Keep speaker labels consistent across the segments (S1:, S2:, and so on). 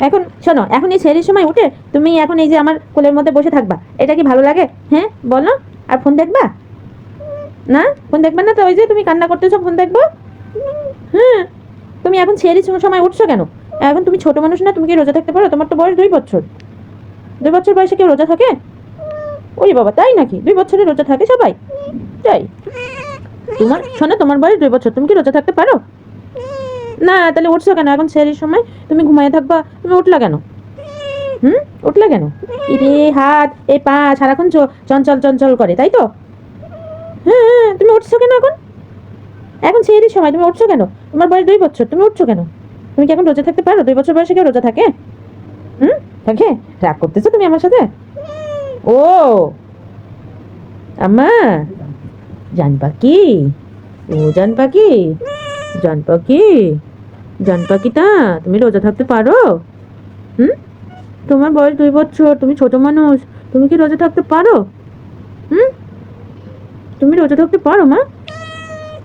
S1: এখন শোনো, এখন এই সেরির সময় উঠে তুমি এখন এই যে আমার কোলের মধ্যে বসে থাকবা, এটা কি ভালো লাগে? হ্যাঁ বলো। আর ফোন দেখবা না? ফোন দেখবে না তো ওই যে তুমি কান্না করতেছো, ফোন দেখবো? হ্যাঁ। তুমি এখন সেরির সময় উঠছো কেন? এখন তুমি ছোট মানুষ না, তুমি কি রোজা থাকতে পারো? তোমার তো বয়স 2 বছর। 2 বছর বয়সে কেউ রোজা থাকে? ওই বাবা, তাই নাকি? 2 বছরে রোজা থাকে সবাই? তাই? তোমার শোনো, তোমার বয়স 2 বছর, তুমি কি রোজা থাকতে পারো? না, তাহলে উঠছো কেন এখন সেরির সময়? তুমি ঘুমায় থাকবা, তুমি উঠলা কেন? হুম, উঠলা কেন? ইরে হাত এই পা সারাক্ষণ চঞ্চল চঞ্চল করে, তাই তো? হ্যাঁ হ্যাঁ, তুমি উঠছো কেন এখন? এখন সেরির সময় তুমি উঠছো কেন? তোমার বয়স 2 বছর, তুমি উঠছো কেন? তুমি কি এখন রোজা থাকতে পারো? 2 বছর বয়সে কেউ রোজা থাকে? হুম, থাকে? রাগ করতেছো তুমি আমার সাথে? ও আম্মা, জান পাখি, ও জান পাখি, জান পাখি, জান পাখিটা, তুমি রোজা থাকতে পারো? হুম, তোমার বয়স 2 বছর, তুমি ছোট মানুষ, তুমি কি রোজা থাকতে পারো? হুম, তুমি রোজা থাকতে পারো মা?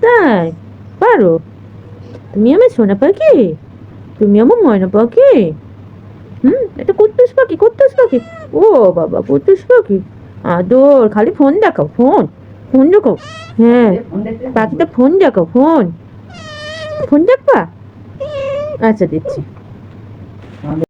S1: তাই? পারো? তুমি আমার সোনা পাখি, তুমি আমার ময়না পাখি। হুম, এটা কুট্টুস পাখি, কুট্টুস পাখি। ও বাবা, কুট্টুস পাখি। আদর, খালি ফোন দেখাও, ফোন, ফোন দেখাও। হ্যাঁ, পাখিটা ফোন দেখাও, ফোন, ফোন দেখবা? আচ্ছা দিচ্ছি।